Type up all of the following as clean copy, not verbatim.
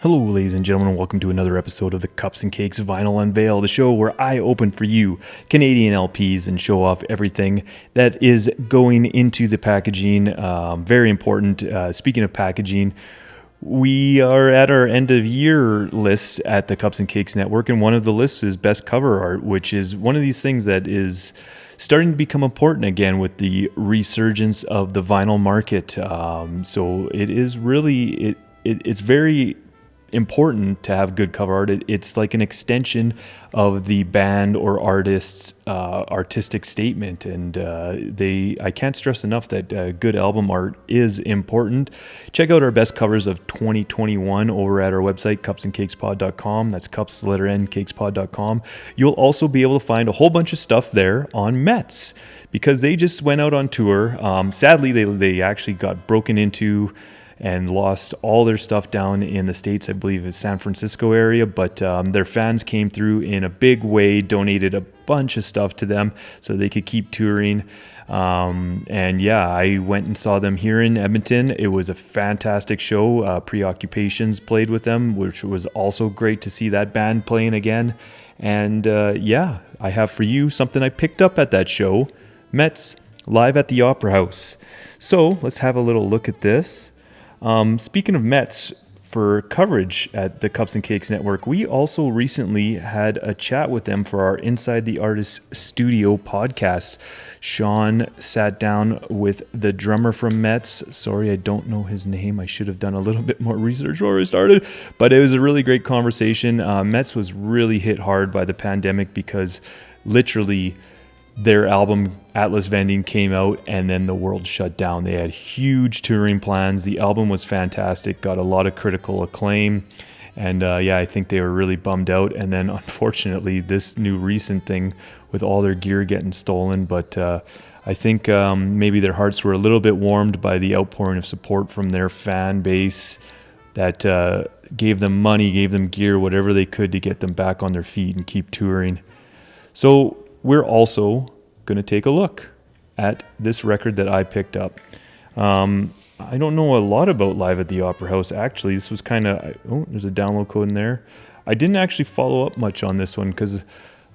Hello, ladies and gentlemen, and welcome to another episode of the Cups and Cakes Vinyl Unveil, the show where I open for you Canadian LPs and show off everything that is going into the packaging. Very important. Speaking of packaging, we are at our end of year lists at the Cups and Cakes Network, and one of the lists is best cover art, which is one of these things that is starting to become important again with the resurgence of the vinyl market. So it is really it's very important to have good cover art. It's like an extension of the band or artist's artistic statement, and I can't stress enough that good album art is important. Check out our best covers of 2021 over at our website, cupsandcakespod.com. That's cups, the letter N, cakespod.com. You'll also be able to find a whole bunch of stuff there on METZ, because they just went out on tour. Sadly, they actually got broken into and lost all their stuff down in the States, I believe in San Francisco area, but their fans came through in a big way, donated a bunch of stuff to them so they could keep touring. And yeah, I went and saw them here in Edmonton. It was a fantastic show. Preoccupations played with them, which was also great to see that band playing again. And yeah, I have for you something I picked up at that show, METZ, live at the Opera House. So let's have a little look at this. Speaking of METZ, for coverage at the Cups and Cakes Network, we also recently had a chat with them for our Inside the Artist Studio podcast. Sean sat down with the drummer from METZ. Sorry, I don't know his name. I should have done a little bit more research before we started, but it was a really great conversation. METZ was really hit hard by the pandemic because literally their album Atlas Vending came out and then the world shut down. They had huge touring plans. The album was fantastic, got a lot of critical acclaim, and yeah, I think they were really bummed out. And then unfortunately this new recent thing with all their gear getting stolen, but I think maybe their hearts were a little bit warmed by the outpouring of support from their fan base that gave them money, gave them gear, whatever they could to get them back on their feet and keep touring. So we're also going to take a look at this record that I picked up. I don't know a lot about Live at the Opera House, actually. This was kind of... Oh, there's a download code in there. I didn't actually follow up much on this one because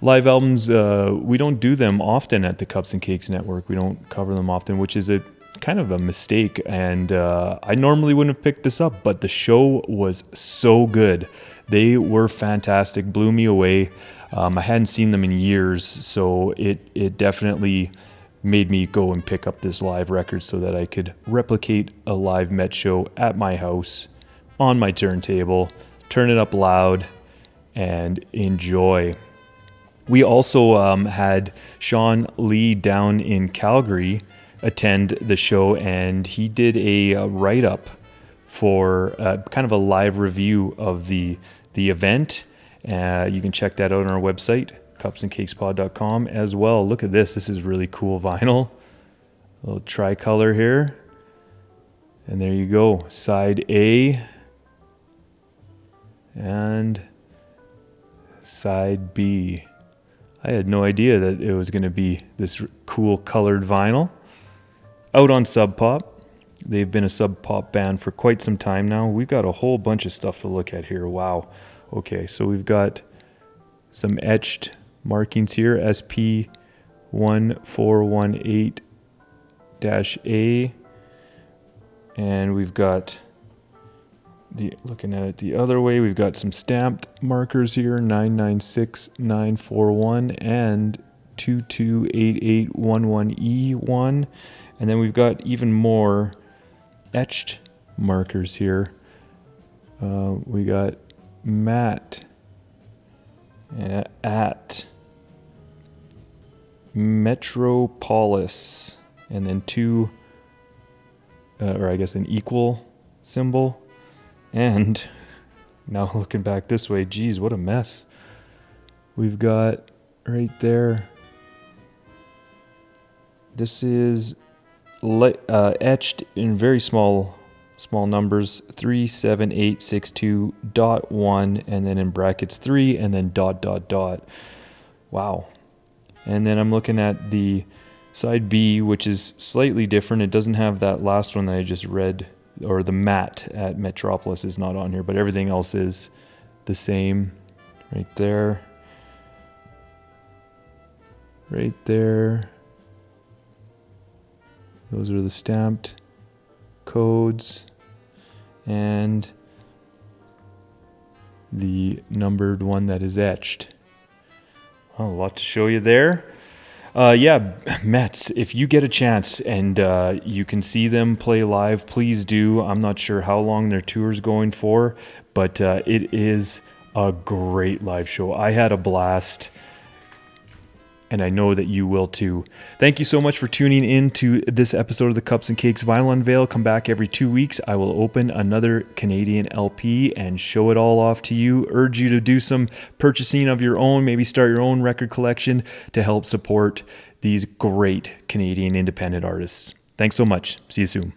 live albums, we don't do them often at the Cups and Cakes Network. We don't cover them often, which is a kind of a mistake. And I normally wouldn't have picked this up, but the show was so good. They were fantastic, blew me away. I hadn't seen them in years, so it definitely made me go and pick up this live record so that I could replicate a live METZ show at my house, on my turntable, turn it up loud, and enjoy. We also had Sean Lee down in Calgary attend the show, and he did a write-up for kind of a live review of the event. You can check that out on our website, cupsandcakespod.com as well. Look at this. This is really cool vinyl. A little tricolour here. And there you go. Side A and side B. I had no idea that it was going to be this cool colored vinyl. Out on Sub Pop. They've been a Sub Pop band for quite some time now. We've got a whole bunch of stuff to look at here. Wow. Okay, so we've got some etched markings here, SP1418-A, and we've got looking at it the other way, we've got some stamped markers here, 996941 and 228811E1, and then we've got even more etched markers here. We got Matt at Metropolis, and then two, or I guess an equal symbol. And now looking back this way, geez, what a mess. We've got right there, this is etched in very small numbers, 37862.1, and then in brackets 3, and then ... Wow. And then I'm looking at the side B, which is slightly different. It doesn't have that last one that I just read or the mat at Metropolis is not on here, but everything else is the same. Right there. Right there. Those are the stamped codes and the numbered one that is etched. Well, a lot to show you there. Yeah, METZ, if you get a chance and you can see them play live, please do. I'm not sure how long their tour's going for, but it is a great live show. I had a blast, and I know that you will too. Thank you so much for tuning in to this episode of the Cups and Cakes Vinyl Unveil. Come back every 2 weeks. I will open another Canadian LP and show it all off to you. Urge you to do some purchasing of your own, maybe start your own record collection to help support these great Canadian independent artists. Thanks so much. See you soon.